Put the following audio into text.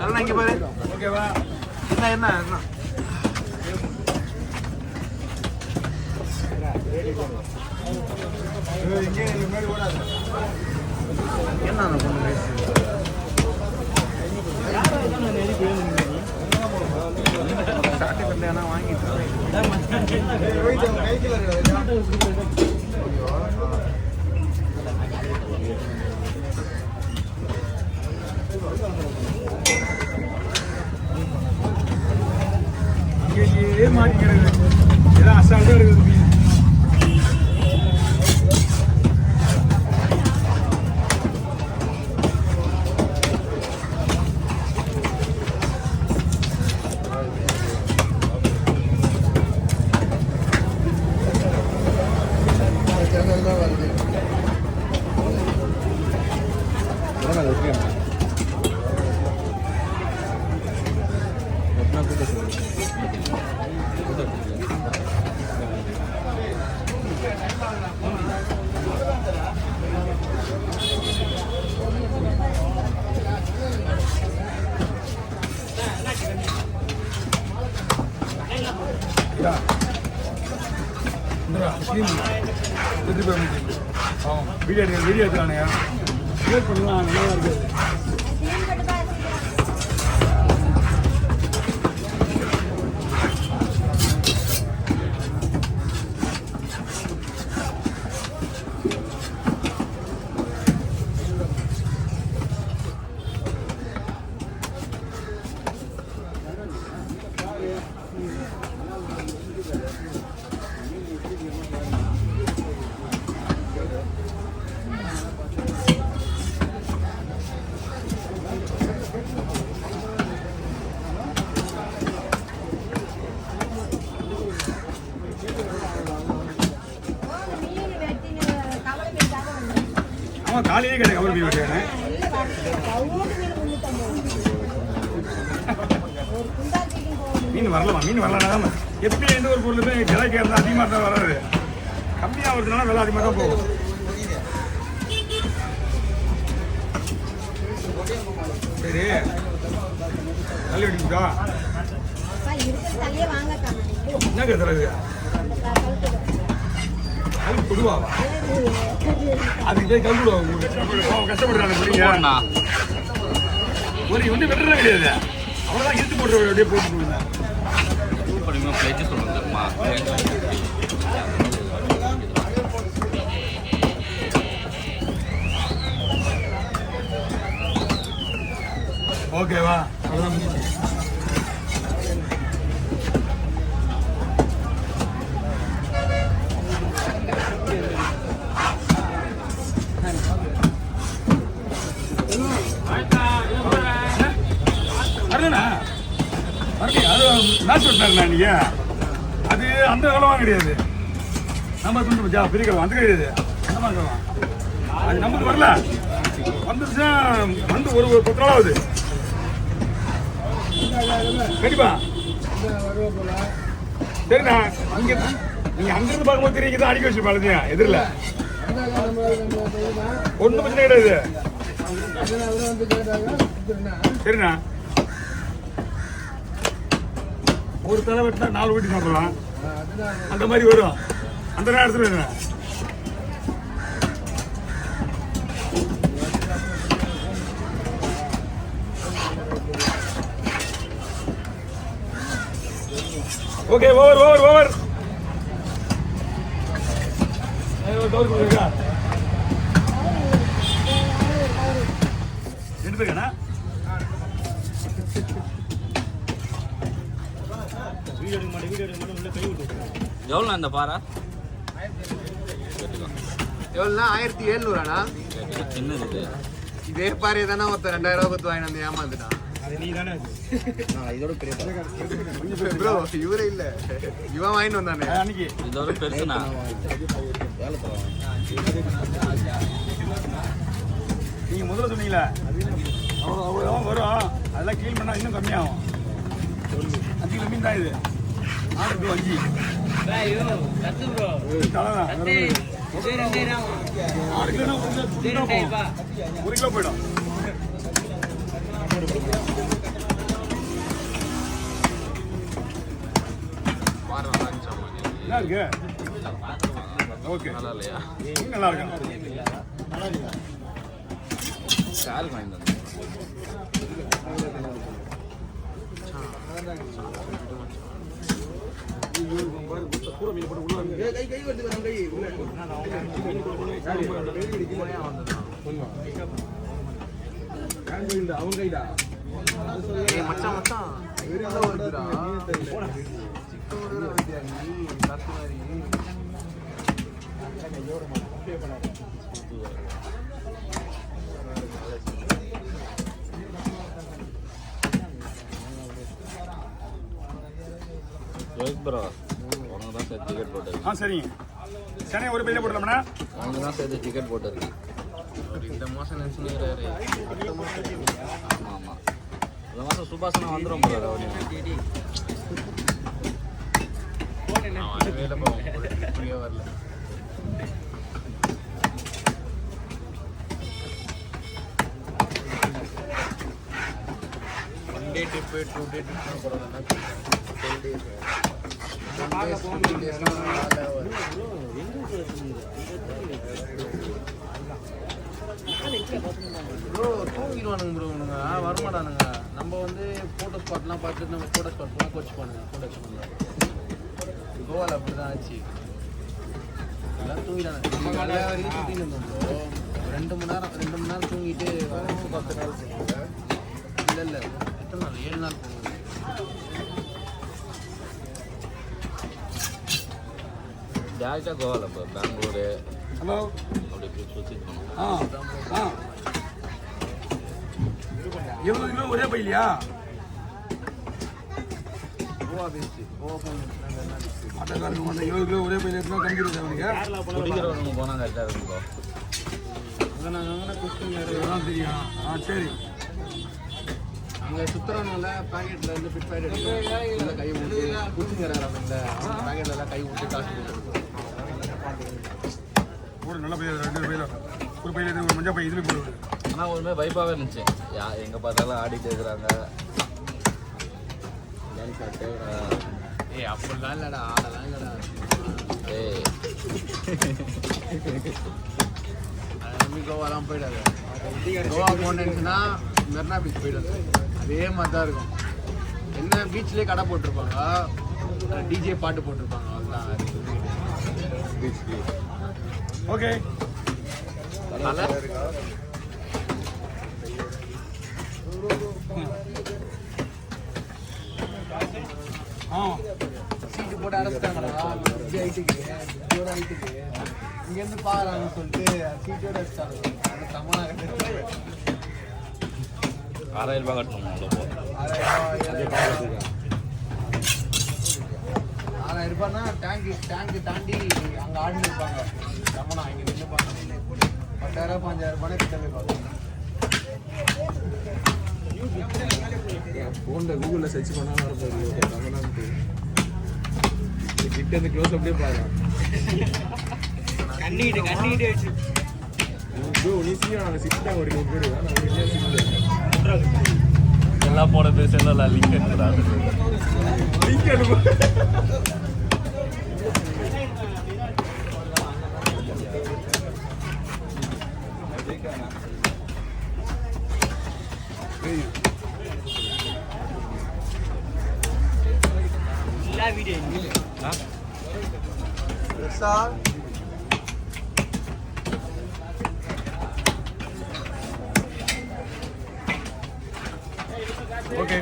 என்ன இங்க பாரு. ஓகேவா? என்ன என்ன என்ன என்ன அந்த பொண்ணு மாட்டிக்கிறது எல்லாம் அசால்ட்டா இருக்குது. வீடியோ எடுக்கிறானே பண்ணலாம், நல்லா இருக்குது. காலையே கிடையாது கவர் மீன் வெட்டியானே. மீன் வரலாமா? மீன் வரலாம். எப்படி எந்த ஒரு பொருளுமே விலைக்கு இருந்தால் அதிகமாக தான் வராது. கம்மியாக வருதுனால விலை அதிகமாக தான் போகும். சரி தள்ளி வெட்டிக்கிட்டா என்ன கேட்குறது? கல் கொடுவாவா? அதுக்கு போய் கல் கொடுவா கஷ்டப்படுறாங்க. ஒரு வந்து வெட்டுறது கிடையாது, அவ்வளோதான் இழுத்து போட்டு அப்படியே போட்டு ஓகேவா? அவ்வளோதான். நீங்க அது அந்த கலவாக கிடையாது, நம்ம துண்டு பெரிய கலவா அந்த கிடையாது. அந்த மாதிரி கலவா அது நமக்கு வரல, வந்துருச்சுன்னா வந்து ஒரு 10 நாள் ஆகுது கண்டிப்பா. சரிண்ணா, அங்கே நீங்க அங்கிருந்து பார்க்கும்போது தெரியுது அடிக்க வச்சு பாருங்க எதிரில் ஒன்றும் பிரச்சனை கிடையாது. சரிண்ணா, ஒரு தலை வெட்டினா 4 வீட்டு சாப்பிடலாம், அந்த மாதிரி வரும். அந்த நேரத்தில் ஓகே. ஓவர் ஓவர் ஓவர் எடுத்துக்கண்ணா. எவ்வளோ அந்த பாரா? எவ்வளோண்ணா? 1700. என்னது இதே பாரு தானே ஒருத்தர் 2000 ரூபா கொடுத்து வாங்கிட்டு வந்து ஏமாந்துட்டான். ப்ரோ இவரே இல்ல, இவன் வாங்கிட்டு வந்தானே அன்னைக்கு. இதோட பெருசுண்ணா. நீங்க முதல்ல சொன்னீங்களா அவ்வளோ வரும், அதெல்லாம் கீழ் பண்ணா இன்னும் கம்மியாகும். 5 கிலோ மீன் தான் இது. 4 கிலோ 5 1 கிலோ போயிடும். என்ன இருக்கு ஓகே நல்லா இல்லையா? நல்லா இருக்கு கால் வாங்கி தந்தேன். ரோஹித் ப்ரோ உனக்கு தான் சேர்த்து டிக்கெட் போட்டிருக்கு. சரிங்க சென்னை ஒரு பையில போட்டுலாம்ண்ணா உனக்கு தான் சேர்த்து டிக்கெட் போட்டிருக்கு. இந்த மாதம் நினச்சுக்கிறாரு. ஆமாம் ஆமாம், இந்த மாதம் சுபாஷனா வந்துடும் போல ரவுடி. வரவே இல்லை போவோம், இப்படியே வரல. One day trip 2 day trip போகிறதுனா 10 days 15 daysலாம் ப்ரோ தூங்கிடுவானுங்க ப்ரோ இவனுங்க, வரமாட்டானுங்க. நம்ம வந்து ஃபோட்டோ ஸ்பாட்லாம் பார்த்துட்டு நம்ம ஃபோட்டோ ஸ்பாட் போனால் கோச்சிப்பானுங்க. ஃபோட்டோ பண்ணுங்க கோவாவில் அப்படி தான் ஆச்சு. எல்லாம் தூங்கிட்டானுங்க. காலையில் வரைக்கும் சுற்றின்னு இருந்தோம் ப்ரோ. 2 மணி நேரம் தூங்கிட்டு வரேன். 10 நாள் போனீங்க? இல்லை எத்தனை நாள்? 7 நாள் போகணும். டேரெக்டாக கோவாவில் இப்போ பெங்களூரு ஹலோ அப்படி போய் சுற்றிட்டு போனோம். 20 கிலோ ஒரே பையிலையா? கோவா பேஸ்ட்டு கோவா போகணும். ஆட்டோக்காரங்க மட்டும் 20 கிலோ ஒரே பையில எடுத்துனா கம்பிடுது அவனுக்கு. குடிக்கிறவனுங்க போனால் கரெக்டாக இருக்கும் ப்ரோ. அங்கே நாங்கள் அங்கே குஸ்டிங் இதெல்லாம் தெரியும். சரி அங்கே சுற்றுறவங்கள பேக்கெட்டில் இருந்து ஃபிட் பேக்கெட் எடுத்து கை விட்டு குச்சிங்கிறாங்க. இந்த பேக்கெட்டில் எல்லாம் கை விட்டு காசு கொடுத்துருக்கோம். ஒரு நல்ல பையில 2 பையில ஒரு பையில ஒரு மஞ்சள் பை இதுலேயும் போடுவாரு. ஆனால் ஒன்றுமே வைப்பாகவே இருந்துச்சு. எங்கே பார்த்தாலும் ஆடிட்டு இருக்கிறாங்க. ஏய் அப்படிலாம் இல்லைடா, ஆடலாம் இல்லைடா. ஏய் அதை நம்பி கோவாலாம் போயிடாது. கோவா போனேன்னா மெரினா பீச் போயிடாது. அதே மாதிரி தான் இருக்கும். என்ன பீச்லேயே கடை போட்டிருப்பாங்க, டிஜே பாட்டு போட்டிருப்பாங்க. அவ்வளோதான் பீச். ஓகே சீட்டு போட்டு அடைச்சிட்டாங்கடா. ஹைட்டுக்கு ஹைட்டுக்கு இங்கேருந்து பாக்குறாங்கன்னு சொல்லிட்டு சீட்டோட அடிச்சிட்டாங்க. அந்த தமிழக 6000 ரூபாய் கட்டணும் அவ்வளோ. 6000 ரூபாய்னா டேங்க் தாண்டி அங்கே ஆடினு இருப்பாங்க. ரமணா இங்கே நின்றுப்பாங்க. 10,000 5,000 ரூபாய் கிட்ட போய் பார்ப்பாங்க. ஃபோனில் கூகுளில் சர்ச் பண்ணாலும் வரப்போகுது ரமணான்ட்டு. கிட்ட இருந்து க்ளோஸ் அப்படியே பாருங்க. கண்ணிட்டு வச்சு ஈஸியாக நாங்கள் சிக்ஸ்டாக ஒரு 100 பேர் நான் எல்லாம் போன பேசலாம் லிங்க் எடுத்துறாரு. லிங்க் அனுப்பு. ஓகே